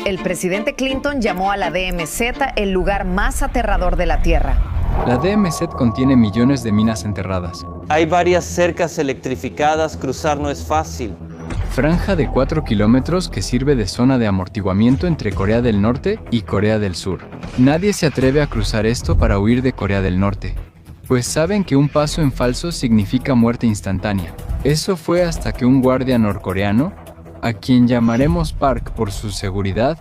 El presidente Clinton llamó a la DMZ el lugar más aterrador de la Tierra. La DMZ contiene millones de minas enterradas. Hay varias cercas electrificadas, cruzar no es fácil. Franja de 4 kilómetros que sirve de zona de amortiguamiento entre Corea del Norte y Corea del Sur. Nadie se atreve a cruzar esto para huir de Corea del Norte, pues saben que un paso en falso significa muerte instantánea. Eso fue hasta que un guardia norcoreano, a quien llamaremos Park por su seguridad,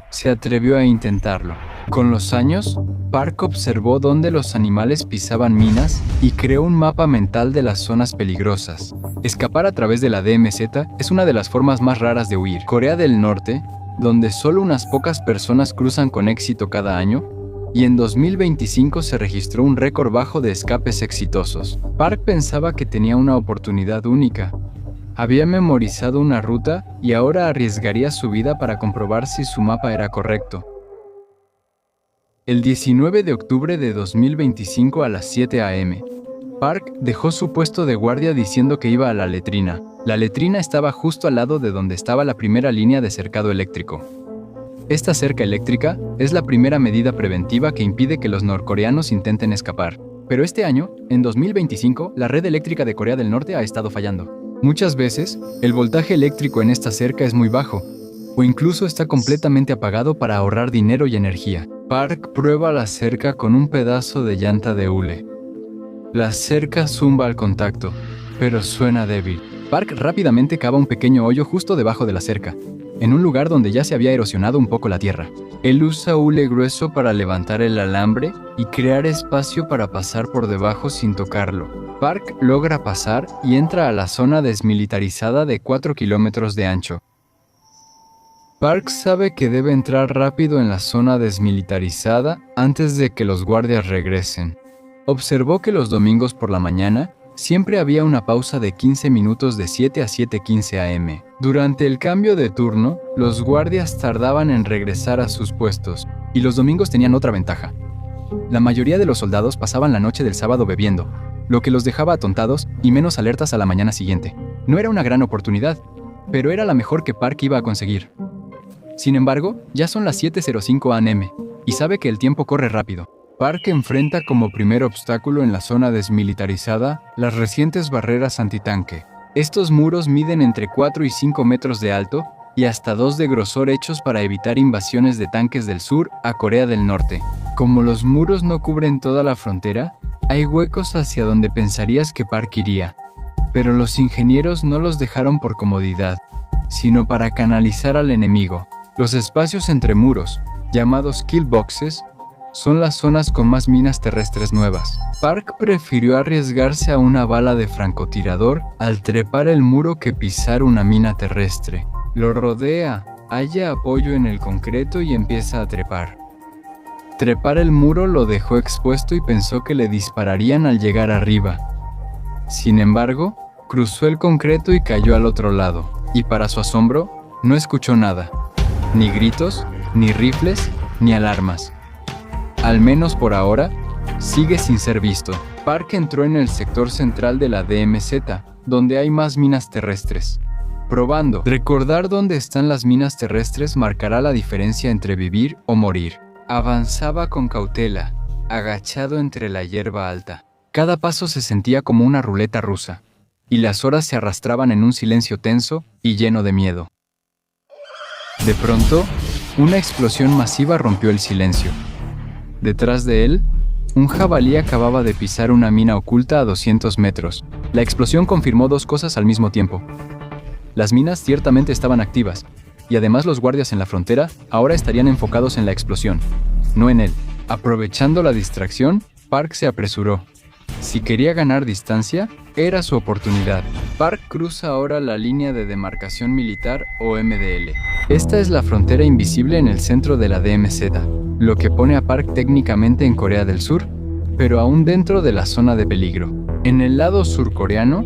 se atrevió a intentarlo. Con los años, Park observó dónde los animales pisaban minas y creó un mapa mental de las zonas peligrosas. Escapar a través de la DMZ es una de las formas más raras de huir. Corea del Norte, donde solo unas pocas personas cruzan con éxito cada año, y en 2025 se registró un récord bajo de escapes exitosos. Park pensaba que tenía una oportunidad única. Había memorizado una ruta y ahora arriesgaría su vida para comprobar si su mapa era correcto. El 19 de octubre de 2025 a las 7 a.m., Park dejó su puesto de guardia diciendo que iba a la letrina. La letrina estaba justo al lado de donde estaba la primera línea de cercado eléctrico. Esta cerca eléctrica es la primera medida preventiva que impide que los norcoreanos intenten escapar. Pero este año, en 2025, la red eléctrica de Corea del Norte ha estado fallando. Muchas veces, el voltaje eléctrico en esta cerca es muy bajo, o incluso está completamente apagado para ahorrar dinero y energía. Park prueba la cerca con un pedazo de llanta de hule. La cerca zumba al contacto, pero suena débil. Park rápidamente cava un pequeño hoyo justo debajo de la cerca, en un lugar donde ya se había erosionado un poco la tierra. Él usa hule grueso para levantar el alambre y crear espacio para pasar por debajo sin tocarlo. Park logra pasar y entra a la zona desmilitarizada de 4 kilómetros de ancho. Park sabe que debe entrar rápido en la zona desmilitarizada antes de que los guardias regresen. Observó que los domingos por la mañana siempre había una pausa de 15 minutos de 7 a 7:15 a.m. Durante el cambio de turno, los guardias tardaban en regresar a sus puestos, y los domingos tenían otra ventaja. La mayoría de los soldados pasaban la noche del sábado bebiendo, lo que los dejaba atontados y menos alertas a la mañana siguiente. No era una gran oportunidad, pero era la mejor que Park iba a conseguir. Sin embargo, ya son las 7:05 a.m. y sabe que el tiempo corre rápido. Park enfrenta como primer obstáculo en la zona desmilitarizada las recientes barreras antitanque. Estos muros miden entre 4 y 5 metros de alto y hasta 2 de grosor, hechos para evitar invasiones de tanques del sur a Corea del Norte. Como los muros no cubren toda la frontera, hay huecos hacia donde pensarías que Park iría, pero los ingenieros no los dejaron por comodidad, sino para canalizar al enemigo. Los espacios entre muros, llamados kill boxes, son las zonas con más minas terrestres nuevas. Park prefirió arriesgarse a una bala de francotirador al trepar el muro que pisar una mina terrestre. Lo rodea, halla apoyo en el concreto y empieza a trepar. Trepar el muro lo dejó expuesto y pensó que le dispararían al llegar arriba. Sin embargo, cruzó el concreto y cayó al otro lado, y para su asombro, no escuchó nada. Ni gritos, ni rifles, ni alarmas. Al menos por ahora, sigue sin ser visto. Park entró en el sector central de la DMZ, donde hay más minas terrestres. Probando. Recordar dónde están las minas terrestres marcará la diferencia entre vivir o morir. Avanzaba con cautela, agachado entre la hierba alta. Cada paso se sentía como una ruleta rusa, y las horas se arrastraban en un silencio tenso y lleno de miedo. De pronto, una explosión masiva rompió el silencio. Detrás de él, un jabalí acababa de pisar una mina oculta a 200 metros. La explosión confirmó dos cosas al mismo tiempo. Las minas ciertamente estaban activas, y además los guardias en la frontera ahora estarían enfocados en la explosión, no en él. Aprovechando la distracción, Park se apresuró. Si quería ganar distancia, era su oportunidad. Park cruza ahora la línea de demarcación militar o MDL. Esta es la frontera invisible en el centro de la DMZ, lo que pone a Park técnicamente en Corea del Sur, pero aún dentro de la zona de peligro. En el lado surcoreano,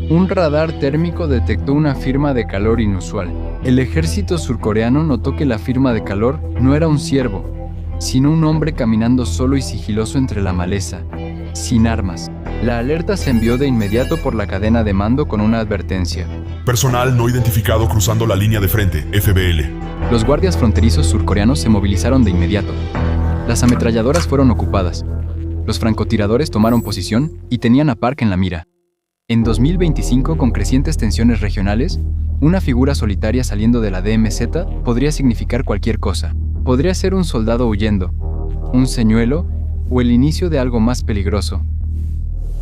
un radar térmico detectó una firma de calor inusual. El ejército surcoreano notó que la firma de calor no era un ciervo, sino un hombre caminando solo y sigiloso entre la maleza, sin armas. La alerta se envió de inmediato por la cadena de mando con una advertencia. Personal no identificado cruzando la línea de frente, FBL. Los guardias fronterizos surcoreanos se movilizaron de inmediato. Las ametralladoras fueron ocupadas. Los francotiradores tomaron posición y tenían a Park en la mira. En 2025, con crecientes tensiones regionales, una figura solitaria saliendo de la DMZ podría significar cualquier cosa. Podría ser un soldado huyendo, un señuelo o el inicio de algo más peligroso.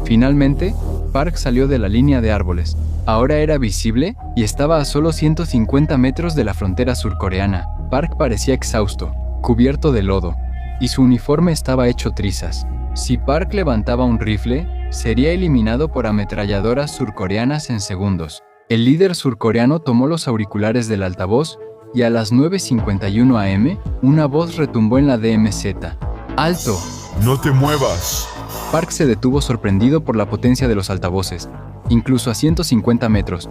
Finalmente, Park salió de la línea de árboles. Ahora era visible y estaba a solo 150 metros de la frontera surcoreana. Park parecía exhausto, cubierto de lodo, y su uniforme estaba hecho trizas. Si Park levantaba un rifle, sería eliminado por ametralladoras surcoreanas en segundos. El líder surcoreano tomó los auriculares del altavoz y a las 9:51 am, una voz retumbó en la DMZ. ¡Alto! ¡No te muevas! Park se detuvo sorprendido por la potencia de los altavoces, incluso a 150 metros.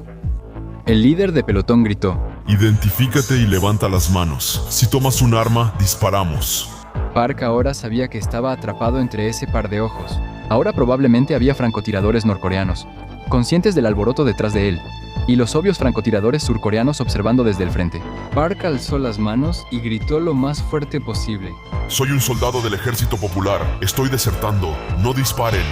El líder de pelotón gritó: Identifícate y levanta las manos. Si tomas un arma, disparamos. Park ahora sabía que estaba atrapado entre ese par de ojos. Ahora probablemente había francotiradores norcoreanos, conscientes del alboroto detrás de él, y los obvios francotiradores surcoreanos observando desde el frente. Park alzó las manos y gritó lo más fuerte posible: Soy un soldado del Ejército Popular. Estoy desertando. No disparen.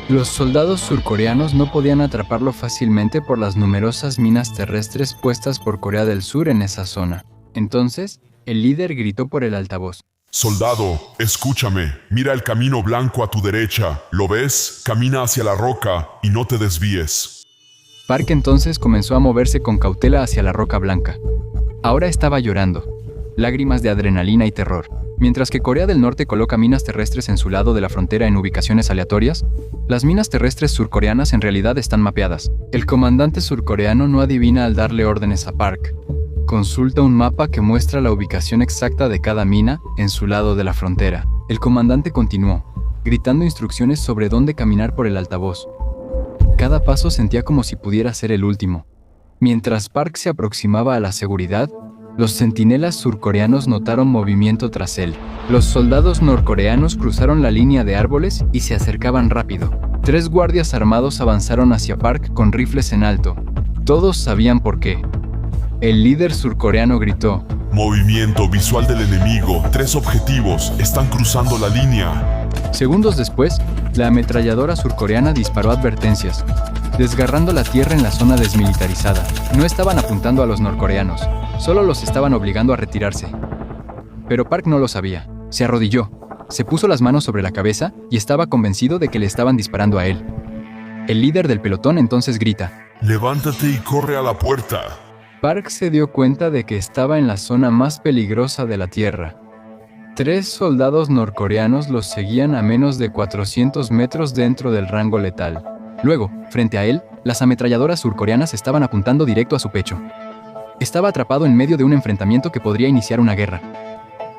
Los soldados surcoreanos no podían atraparlo fácilmente por las numerosas minas terrestres puestas por Corea del Sur en esa zona. Entonces, el líder gritó por el altavoz: Soldado, escúchame. Mira el camino blanco a tu derecha. ¿Lo ves? Camina hacia la roca y no te desvíes. Park entonces comenzó a moverse con cautela hacia la roca blanca. Ahora estaba llorando, lágrimas de adrenalina y terror. Mientras que Corea del Norte coloca minas terrestres en su lado de la frontera en ubicaciones aleatorias, las minas terrestres surcoreanas en realidad están mapeadas. El comandante surcoreano no adivina al darle órdenes a Park. Consulta un mapa que muestra la ubicación exacta de cada mina en su lado de la frontera. El comandante continuó, gritando instrucciones sobre dónde caminar por el altavoz. Cada paso sentía como si pudiera ser el último. Mientras Park se aproximaba a la seguridad, los centinelas surcoreanos notaron movimiento tras él. Los soldados norcoreanos cruzaron la línea de árboles y se acercaban rápido. 3 guardias armados avanzaron hacia Park con rifles en alto. Todos sabían por qué. El líder surcoreano gritó: Movimiento visual del enemigo. 3 objetivos. Están cruzando la línea. Segundos después, la ametralladora surcoreana disparó advertencias, desgarrando la tierra en la zona desmilitarizada. No estaban apuntando a los norcoreanos, solo los estaban obligando a retirarse. Pero Park no lo sabía. Se arrodilló, se puso las manos sobre la cabeza y estaba convencido de que le estaban disparando a él. El líder del pelotón entonces grita: Levántate y corre a la puerta. Park se dio cuenta de que estaba en la zona más peligrosa de la Tierra. 3 soldados norcoreanos los seguían a menos de 400 metros dentro del rango letal. Luego, frente a él, las ametralladoras surcoreanas estaban apuntando directo a su pecho. Estaba atrapado en medio de un enfrentamiento que podría iniciar una guerra.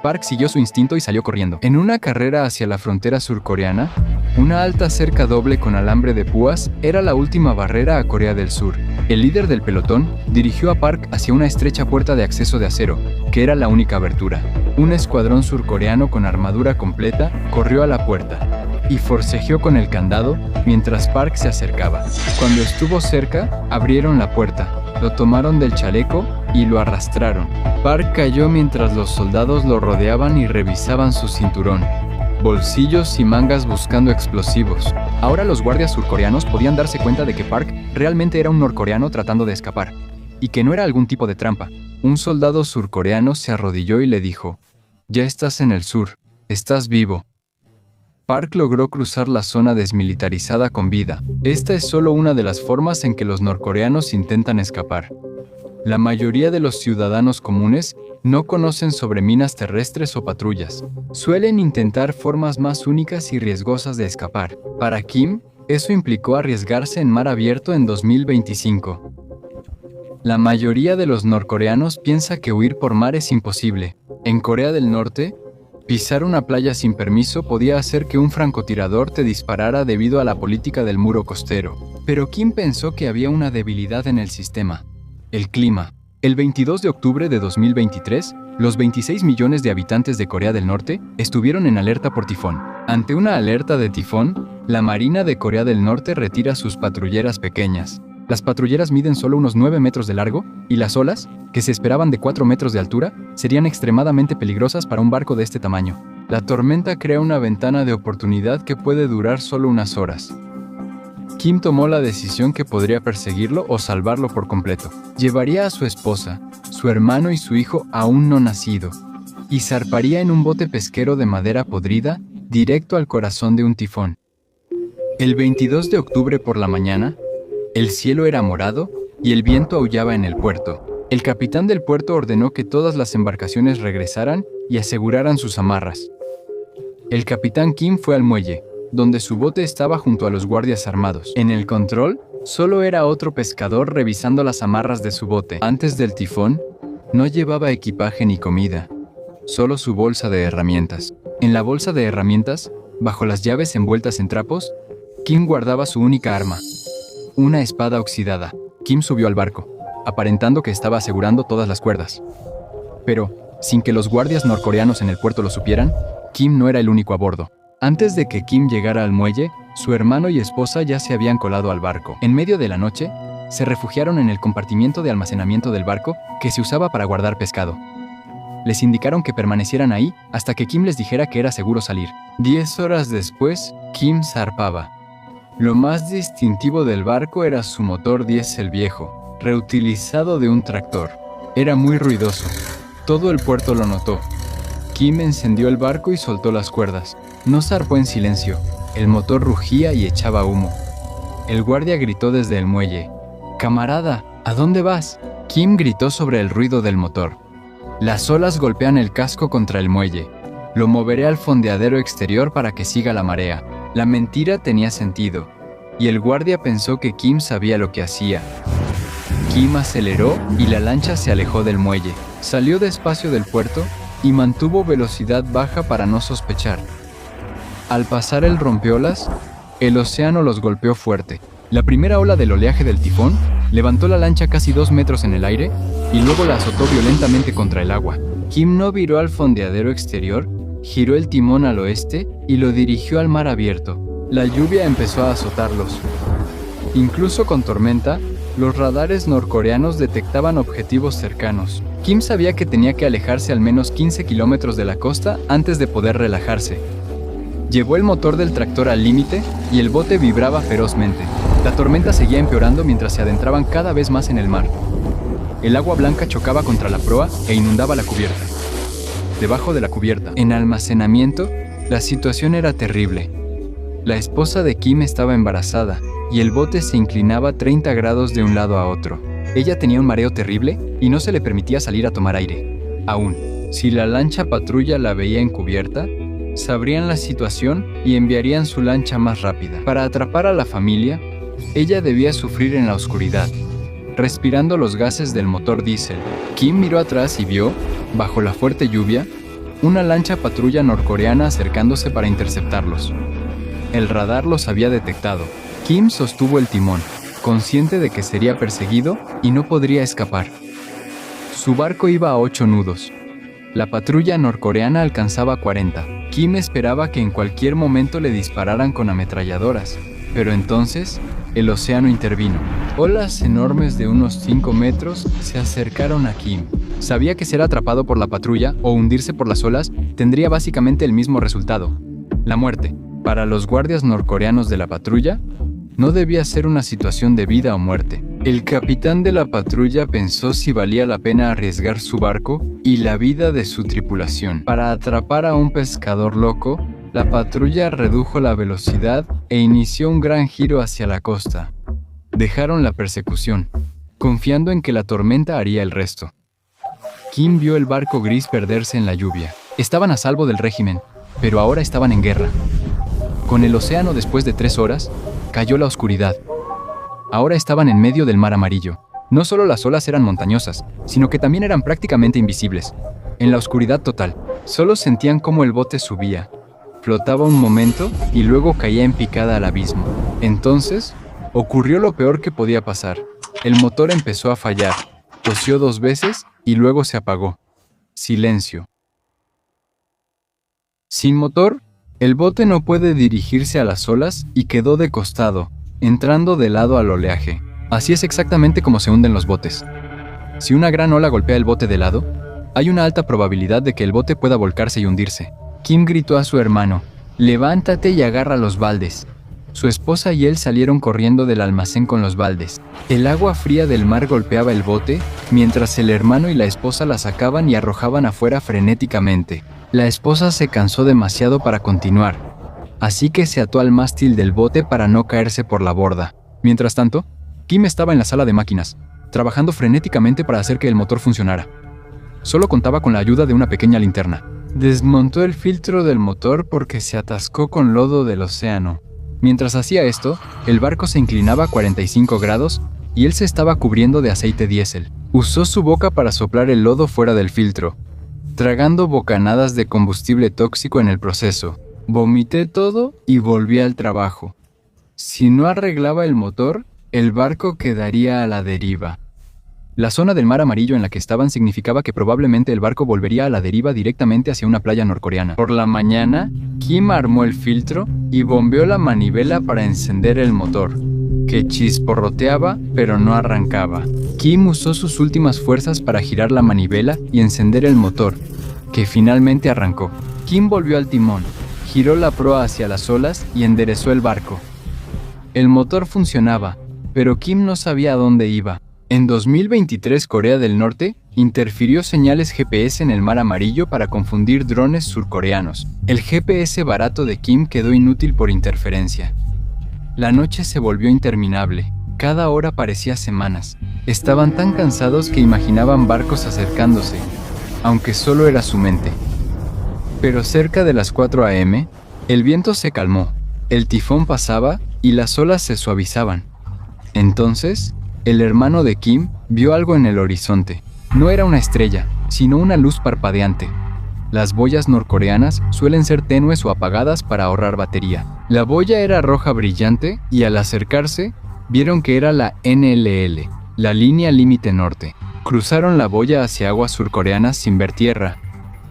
Park siguió su instinto y salió corriendo. En una carrera hacia la frontera surcoreana, una alta cerca doble con alambre de púas era la última barrera a Corea del Sur. El líder del pelotón dirigió a Park hacia una estrecha puerta de acceso de acero, que era la única abertura. Un escuadrón surcoreano con armadura completa corrió a la puerta y forcejeó con el candado mientras Park se acercaba. Cuando estuvo cerca, abrieron la puerta, lo tomaron del chaleco y lo arrastraron. Park cayó mientras los soldados lo rodeaban y revisaban su cinturón, bolsillos y mangas buscando explosivos. Ahora los guardias surcoreanos podían darse cuenta de que Park realmente era un norcoreano tratando de escapar, y que no era algún tipo de trampa. Un soldado surcoreano se arrodilló y le dijo: «Ya estás en el sur, estás vivo». Park logró cruzar la zona desmilitarizada con vida. Esta es solo una de las formas en que los norcoreanos intentan escapar. La mayoría de los ciudadanos comunes no conocen sobre minas terrestres o patrullas. Suelen intentar formas más únicas y riesgosas de escapar. Para Kim, eso implicó arriesgarse en mar abierto en 2025. La mayoría de los norcoreanos piensa que huir por mar es imposible. En Corea del Norte, pisar una playa sin permiso podía hacer que un francotirador te disparara debido a la política del muro costero. Pero Kim pensó que había una debilidad en el sistema: el clima. El 22 de octubre de 2023, los 26 millones de habitantes de Corea del Norte estuvieron en alerta por tifón. Ante una alerta de tifón, la Marina de Corea del Norte retira sus patrulleras pequeñas. Las patrulleras miden solo unos 9 metros de largo y las olas, que se esperaban de 4 metros de altura, serían extremadamente peligrosas para un barco de este tamaño. La tormenta crea una ventana de oportunidad que puede durar solo unas horas. Kim tomó la decisión que podría perseguirlo o salvarlo por completo. Llevaría a su esposa, su hermano y su hijo aún no nacido, y zarparía en un bote pesquero de madera podrida directo al corazón de un tifón. El 22 de octubre por la mañana, el cielo era morado y el viento aullaba en el puerto. El capitán del puerto ordenó que todas las embarcaciones regresaran y aseguraran sus amarras. El capitán Kim fue al muelle, donde su bote estaba junto a los guardias armados. En el control, solo era otro pescador revisando las amarras de su bote. Antes del tifón, no llevaba equipaje ni comida, solo su bolsa de herramientas. En la bolsa de herramientas, bajo las llaves envueltas en trapos, Kim guardaba su única arma, una espada oxidada. Kim subió al barco, aparentando que estaba asegurando todas las cuerdas. Pero, sin que los guardias norcoreanos en el puerto lo supieran, Kim no era el único a bordo. Antes de que Kim llegara al muelle, su hermano y esposa ya se habían colado al barco. En medio de la noche, se refugiaron en el compartimiento de almacenamiento del barco que se usaba para guardar pescado. Les indicaron que permanecieran ahí hasta que Kim les dijera que era seguro salir. 10 horas después, Kim zarpaba. Lo más distintivo del barco era su motor diésel viejo, reutilizado de un tractor. Era muy ruidoso. Todo el puerto lo notó. Kim encendió el barco y soltó las cuerdas. No zarpó en silencio. El motor rugía y echaba humo. El guardia gritó desde el muelle: «Camarada, ¿a dónde vas?». Kim gritó sobre el ruido del motor: «Las olas golpean el casco contra el muelle. Lo moveré al fondeadero exterior para que siga la marea». La mentira tenía sentido, y el guardia pensó que Kim sabía lo que hacía. Kim aceleró y la lancha se alejó del muelle. Salió despacio del puerto y mantuvo velocidad baja para no sospechar. Al pasar el rompeolas, el océano los golpeó fuerte. La primera ola del oleaje del tifón levantó la lancha casi 2 metros en el aire y luego la azotó violentamente contra el agua. Kim no viró al fondeadero exterior, giró el timón al oeste y lo dirigió al mar abierto. La lluvia empezó a azotarlos. Incluso con tormenta, los radares norcoreanos detectaban objetivos cercanos. Kim sabía que tenía que alejarse al menos 15 kilómetros de la costa antes de poder relajarse. Llevó el motor del tractor al límite y el bote vibraba ferozmente. La tormenta seguía empeorando mientras se adentraban cada vez más en el mar. El agua blanca chocaba contra la proa e inundaba la cubierta. Debajo de la cubierta, en almacenamiento, la situación era terrible. La esposa de Kim estaba embarazada y el bote se inclinaba 30 grados de un lado a otro. Ella tenía un mareo terrible y no se le permitía salir a tomar aire. Aún, si la lancha patrulla la veía encubierta, sabrían la situación y enviarían su lancha más rápida. Para atrapar a la familia, ella debía sufrir en la oscuridad, respirando los gases del motor diésel. Kim miró atrás y vio, bajo la fuerte lluvia, una lancha patrulla norcoreana acercándose para interceptarlos. El radar los había detectado. Kim sostuvo el timón, consciente de que sería perseguido y no podría escapar. Su barco iba a 8 nudos. La patrulla norcoreana alcanzaba 40. Kim esperaba que en cualquier momento le dispararan con ametralladoras, pero entonces el océano intervino. Olas enormes de unos 5 metros se acercaron a Kim. Sabía que ser atrapado por la patrulla o hundirse por las olas tendría básicamente el mismo resultado: la muerte. Para los guardias norcoreanos de la patrulla, no debía ser una situación de vida o muerte. El capitán de la patrulla pensó si valía la pena arriesgar su barco y la vida de su tripulación. Para atrapar a un pescador loco, la patrulla redujo la velocidad e inició un gran giro hacia la costa. Dejaron la persecución, confiando en que la tormenta haría el resto. Kim vio el barco gris perderse en la lluvia. Estaban a salvo del régimen, pero ahora estaban en guerra. Con el océano después de 3 horas, cayó la oscuridad. Ahora estaban en medio del mar amarillo. No solo las olas eran montañosas, sino que también eran prácticamente invisibles. En la oscuridad total, solo sentían cómo el bote subía, flotaba un momento y luego caía en picada al abismo. Entonces, ocurrió lo peor que podía pasar. El motor empezó a fallar, tosió 2 veces y luego se apagó. Silencio. Sin motor, el bote no puede dirigirse a las olas y quedó de costado, entrando de lado al oleaje. Así es exactamente como se hunden los botes. Si una gran ola golpea el bote de lado, hay una alta probabilidad de que el bote pueda volcarse y hundirse. Kim gritó a su hermano: «Levántate y agarra los baldes». Su esposa y él salieron corriendo del almacén con los baldes. El agua fría del mar golpeaba el bote, mientras el hermano y la esposa la sacaban y arrojaban afuera frenéticamente. La esposa se cansó demasiado para continuar, así que se ató al mástil del bote para no caerse por la borda. Mientras tanto, Kim estaba en la sala de máquinas, trabajando frenéticamente para hacer que el motor funcionara. Solo contaba con la ayuda de una pequeña linterna. Desmontó el filtro del motor porque se atascó con lodo del océano. Mientras hacía esto, el barco se inclinaba a 45 grados y él se estaba cubriendo de aceite diésel. Usó su boca para soplar el lodo fuera del filtro, tragando bocanadas de combustible tóxico en el proceso. Vomité todo y volví al trabajo. Si no arreglaba el motor, el barco quedaría a la deriva. La zona del Mar Amarillo en la que estaban significaba que probablemente el barco volvería a la deriva directamente hacia una playa norcoreana. Por la mañana, Kim armó el filtro y bombeó la manivela para encender el motor, que chisporroteaba pero no arrancaba. Kim usó sus últimas fuerzas para girar la manivela y encender el motor, que finalmente arrancó. Kim volvió al timón, giró la proa hacia las olas y enderezó el barco. El motor funcionaba, pero Kim no sabía a dónde iba. En 2023, Corea del Norte interfirió señales GPS en el Mar Amarillo para confundir drones surcoreanos. El GPS barato de Kim quedó inútil por interferencia. La noche se volvió interminable. Cada hora parecía semanas. Estaban tan cansados que imaginaban barcos acercándose, aunque solo era su mente. Pero cerca de las 4 a.m., el viento se calmó, el tifón pasaba y las olas se suavizaban. Entonces, el hermano de Kim vio algo en el horizonte. No era una estrella, sino una luz parpadeante. Las boyas norcoreanas suelen ser tenues o apagadas para ahorrar batería. La boya era roja brillante y al acercarse, vieron que era la NLL, la línea límite norte. Cruzaron la boya hacia aguas surcoreanas sin ver tierra,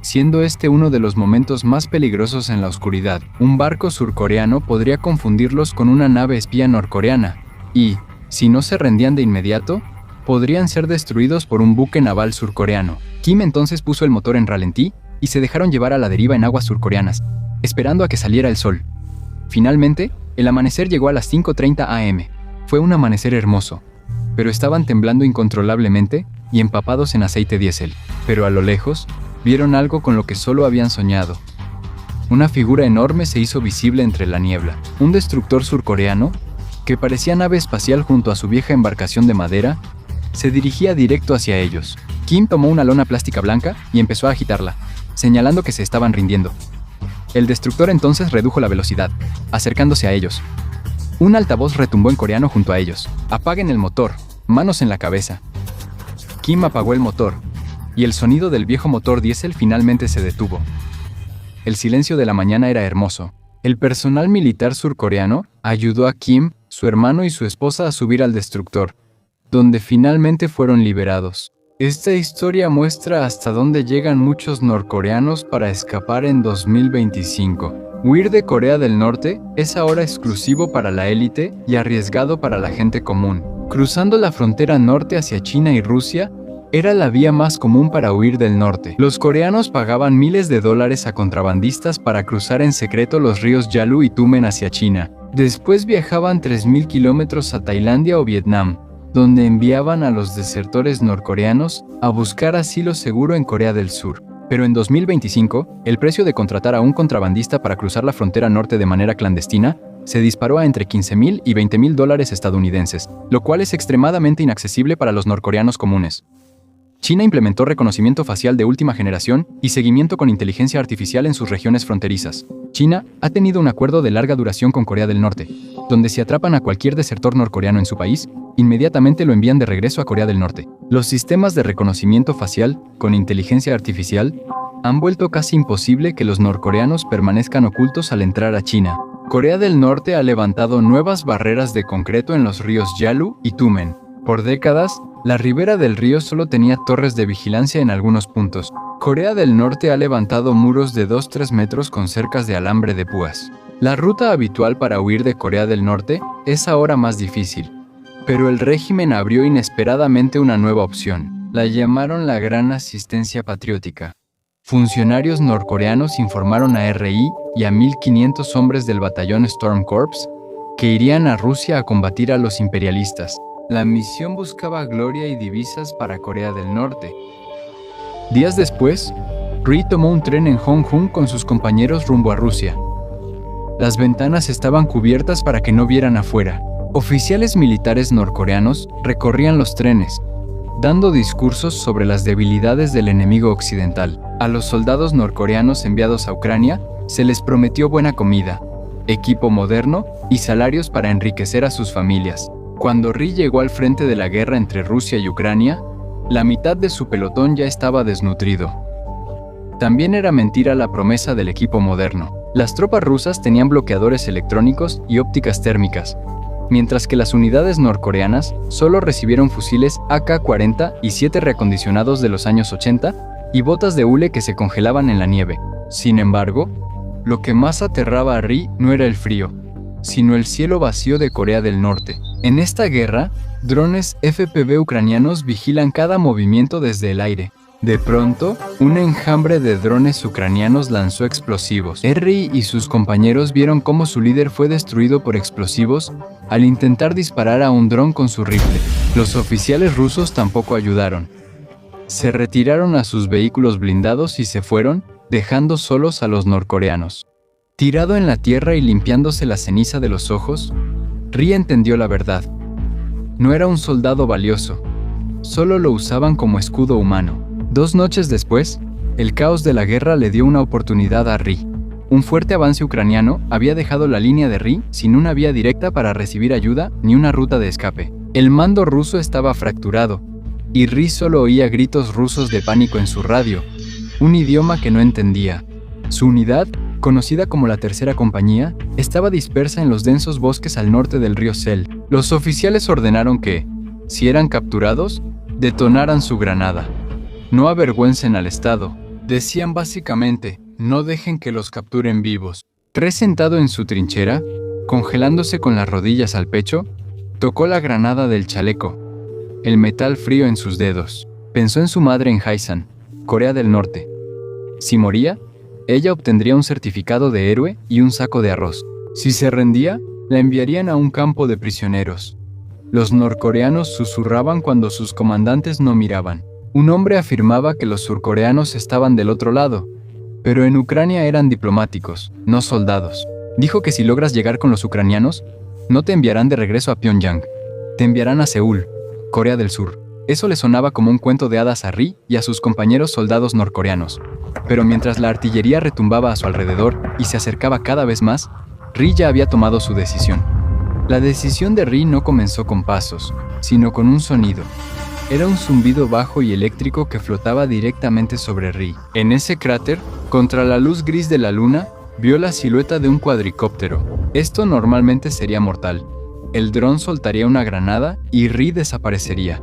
siendo este uno de los momentos más peligrosos en la oscuridad. Un barco surcoreano podría confundirlos con una nave espía norcoreana y, si no se rendían de inmediato, podrían ser destruidos por un buque naval surcoreano. Kim entonces puso el motor en ralentí y se dejaron llevar a la deriva en aguas surcoreanas, esperando a que saliera el sol. Finalmente, el amanecer llegó a las 5:30 a.m. Fue un amanecer hermoso, pero estaban temblando incontrolablemente y empapados en aceite diésel. Pero a lo lejos, vieron algo con lo que solo habían soñado. Una figura enorme se hizo visible entre la niebla. Un destructor surcoreano, que parecía nave espacial junto a su vieja embarcación de madera, se dirigía directo hacia ellos. Kim tomó una lona plástica blanca y empezó a agitarla, señalando que se estaban rindiendo. El destructor entonces redujo la velocidad, acercándose a ellos. Un altavoz retumbó en coreano junto a ellos. «Apaguen el motor, manos en la cabeza». Kim apagó el motor, y el sonido del viejo motor diésel finalmente se detuvo. El silencio de la mañana era hermoso. El personal militar surcoreano ayudó a Kim, su hermano y su esposa a subir al destructor, donde finalmente fueron liberados. Esta historia muestra hasta dónde llegan muchos norcoreanos para escapar en 2025. Huir de Corea del Norte es ahora exclusivo para la élite y arriesgado para la gente común. Cruzando la frontera norte hacia China y Rusia, era la vía más común para huir del norte. Los coreanos pagaban miles de dólares a contrabandistas para cruzar en secreto los ríos Yalu y Tumen hacia China. Después viajaban 3.000 kilómetros a Tailandia o Vietnam, donde enviaban a los desertores norcoreanos a buscar asilo seguro en Corea del Sur. Pero en 2025, el precio de contratar a un contrabandista para cruzar la frontera norte de manera clandestina se disparó a entre $15,000 y $20,000 estadounidenses, lo cual es extremadamente inaccesible para los norcoreanos comunes. China implementó reconocimiento facial de última generación y seguimiento con inteligencia artificial en sus regiones fronterizas. China ha tenido un acuerdo de larga duración con Corea del Norte, donde si atrapan a cualquier desertor norcoreano en su país, inmediatamente lo envían de regreso a Corea del Norte. Los sistemas de reconocimiento facial con inteligencia artificial han vuelto casi imposible que los norcoreanos permanezcan ocultos al entrar a China. Corea del Norte ha levantado nuevas barreras de concreto en los ríos Yalu y Tumen. Por décadas, la ribera del río solo tenía torres de vigilancia en algunos puntos. Corea del Norte ha levantado muros de 2-3 metros con cercas de alambre de púas. La ruta habitual para huir de Corea del Norte es ahora más difícil, Pero el régimen abrió inesperadamente una nueva opción. La llamaron la Gran Asistencia Patriótica. Funcionarios norcoreanos informaron a RI y a 1.500 hombres del batallón Storm Corps que irían a Rusia a combatir a los imperialistas. La misión buscaba gloria y divisas para Corea del Norte. Días después, Ri tomó un tren en Honghu con sus compañeros rumbo a Rusia. Las ventanas estaban cubiertas para que no vieran afuera. Oficiales militares norcoreanos recorrían los trenes, dando discursos sobre las debilidades del enemigo occidental. A los soldados norcoreanos enviados a Ucrania se les prometió buena comida, equipo moderno y salarios para enriquecer a sus familias. Cuando Ri llegó al frente de la guerra entre Rusia y Ucrania, la mitad de su pelotón ya estaba desnutrido. También era mentira la promesa del equipo moderno. Las tropas rusas tenían bloqueadores electrónicos y ópticas térmicas, mientras que las unidades norcoreanas solo recibieron fusiles AK-40 y 7 reacondicionados de los años 80 y botas de hule que se congelaban en la nieve. Sin embargo, lo que más aterraba a Ri no era el frío, sino el cielo vacío de Corea del Norte. En esta guerra, drones FPV ucranianos vigilan cada movimiento desde el aire. De pronto, un enjambre de drones ucranianos lanzó explosivos. Ri y sus compañeros vieron cómo su líder fue destruido por explosivos al intentar disparar a un dron con su rifle. Los oficiales rusos tampoco ayudaron. Se retiraron a sus vehículos blindados y se fueron, dejando solos a los norcoreanos. Tirado en la tierra y limpiándose la ceniza de los ojos, Ri entendió la verdad. No era un soldado valioso, solo lo usaban como escudo humano. 2 noches después, el caos de la guerra le dio una oportunidad a Ri. Un fuerte avance ucraniano había dejado la línea de Ri sin una vía directa para recibir ayuda ni una ruta de escape. El mando ruso estaba fracturado, y Ri solo oía gritos rusos de pánico en su radio, un idioma que no entendía. Su unidad, conocida como la Tercera Compañía, estaba dispersa en los densos bosques al norte del río Sel. Los oficiales ordenaron que, si eran capturados, detonaran su granada. No avergüencen al Estado, decían básicamente, no dejen que los capturen vivos. Ri, sentado en su trinchera, congelándose con las rodillas al pecho, tocó la granada del chaleco, el metal frío en sus dedos. Pensó en su madre en Haisan, Corea del Norte. Si moría, ella obtendría un certificado de héroe y un saco de arroz. Si se rendía, la enviarían a un campo de prisioneros. Los norcoreanos susurraban cuando sus comandantes no miraban. Un hombre afirmaba que los surcoreanos estaban del otro lado, pero en Ucrania eran diplomáticos, no soldados. Dijo que si logras llegar con los ucranianos, no te enviarán de regreso a Pyongyang, te enviarán a Seúl, Corea del Sur. Eso le sonaba como un cuento de hadas a Ri y a sus compañeros soldados norcoreanos. Pero mientras la artillería retumbaba a su alrededor y se acercaba cada vez más, Ri ya había tomado su decisión. La decisión de Ri no comenzó con pasos, sino con un sonido. Era un zumbido bajo y eléctrico que flotaba directamente sobre Ri. En ese cráter, contra la luz gris de la luna, vio la silueta de un cuadricóptero. Esto normalmente sería mortal. El dron soltaría una granada y Ri desaparecería.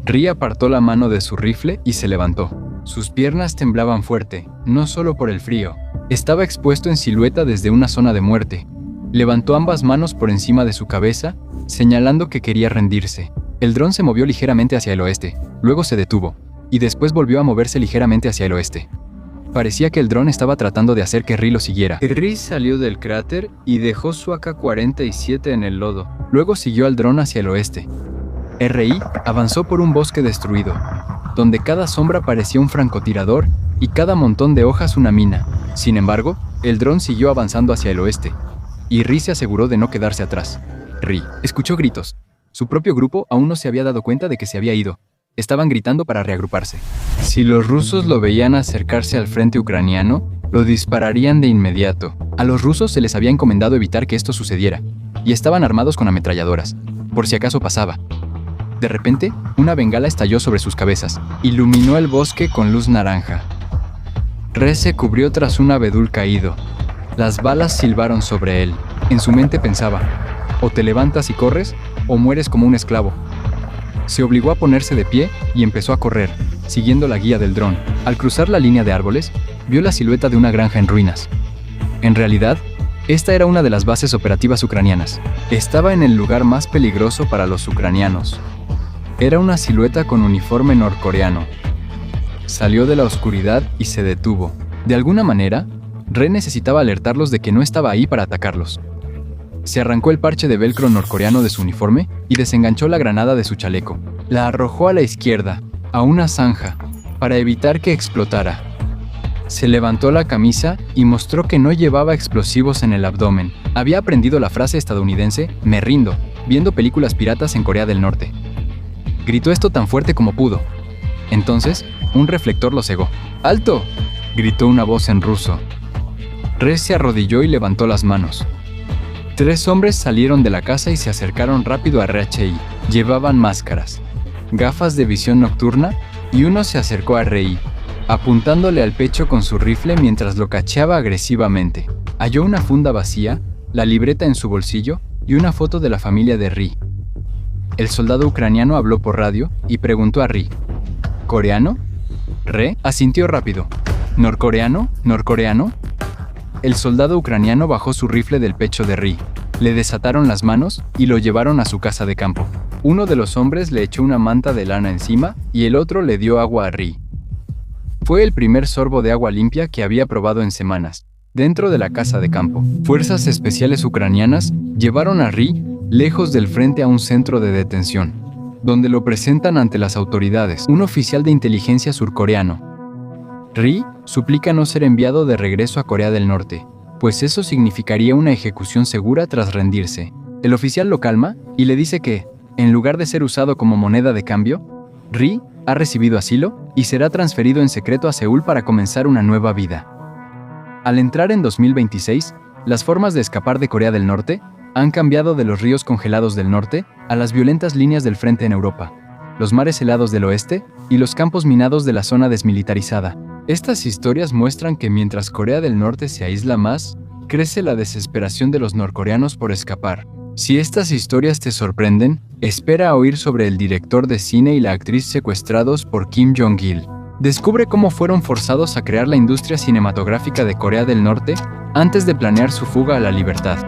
Ri apartó la mano de su rifle y se levantó. Sus piernas temblaban fuerte, no solo por el frío. Estaba expuesto en silueta desde una zona de muerte. Levantó ambas manos por encima de su cabeza, señalando que quería rendirse. El dron se movió ligeramente hacia el oeste, luego se detuvo, y después volvió a moverse ligeramente hacia el oeste. Parecía que el dron estaba tratando de hacer que Ri lo siguiera. Ri salió del cráter y dejó su AK-47 en el lodo. Luego siguió al dron hacia el oeste. RI avanzó por un bosque destruido, donde cada sombra parecía un francotirador y cada montón de hojas una mina. Sin embargo, el dron siguió avanzando hacia el oeste, y Ri se aseguró de no quedarse atrás. Ri escuchó gritos. Su propio grupo aún no se había dado cuenta de que se había ido. Estaban gritando para reagruparse. Si los rusos lo veían acercarse al frente ucraniano, lo dispararían de inmediato. A los rusos se les había encomendado evitar que esto sucediera, y estaban armados con ametralladoras, por si acaso pasaba. De repente, una bengala estalló sobre sus cabezas. Iluminó el bosque con luz naranja. Ri se cubrió tras un abedul caído. Las balas silbaron sobre él. En su mente pensaba, o te levantas y corres, o mueres como un esclavo. Se obligó a ponerse de pie y empezó a correr, siguiendo la guía del dron. Al cruzar la línea de árboles, vio la silueta de una granja en ruinas. En realidad, Esta era una de las bases operativas ucranianas. Estaba en el lugar más peligroso para los ucranianos. Era una silueta con uniforme norcoreano. Salió de la oscuridad y se detuvo. De alguna manera, Re necesitaba alertarlos de que no estaba ahí para atacarlos. Se arrancó el parche de velcro norcoreano de su uniforme y desenganchó la granada de su chaleco. La arrojó a la izquierda, a una zanja, para evitar que explotara. Se levantó la camisa y mostró que no llevaba explosivos en el abdomen. Había aprendido la frase estadounidense "me rindo", viendo películas piratas en Corea del Norte. Gritó esto tan fuerte como pudo. Entonces, un reflector lo cegó. ¡Alto!, gritó una voz en ruso. Re se arrodilló y levantó las manos. 3 hombres salieron de la casa y se acercaron rápido a RHI. Llevaban máscaras, gafas de visión nocturna, y uno se acercó a Rei, apuntándole al pecho con su rifle mientras lo cacheaba agresivamente. Halló una funda vacía, la libreta en su bolsillo y una foto de la familia de Ri. El soldado ucraniano habló por radio y preguntó a Ri: ¿coreano? Re asintió rápido. ¿Norcoreano? ¿Norcoreano? El soldado ucraniano bajó su rifle del pecho de Ri. Le desataron las manos y lo llevaron a su casa de campo. Uno de los hombres le echó una manta de lana encima y el otro le dio agua a Ri. Fue el primer sorbo de agua limpia que había probado en semanas, dentro de la casa de campo. Fuerzas especiales ucranianas llevaron a Ri lejos del frente a un centro de detención, donde lo presentan ante las autoridades, un oficial de inteligencia surcoreano. Ri suplica no ser enviado de regreso a Corea del Norte, pues eso significaría una ejecución segura tras rendirse. El oficial lo calma y le dice que, en lugar de ser usado como moneda de cambio, Ri ha recibido asilo y será transferido en secreto a Seúl para comenzar una nueva vida. Al entrar en 2026, las formas de escapar de Corea del Norte han cambiado de los ríos congelados del norte a las violentas líneas del frente en Europa, los mares helados del oeste y los campos minados de la zona desmilitarizada. Estas historias muestran que mientras Corea del Norte se aísla más, crece la desesperación de los norcoreanos por escapar. Si estas historias te sorprenden, espera a oír sobre el director de cine y la actriz secuestrados por Kim Jong-il. Descubre cómo fueron forzados a crear la industria cinematográfica de Corea del Norte antes de planear su fuga a la libertad.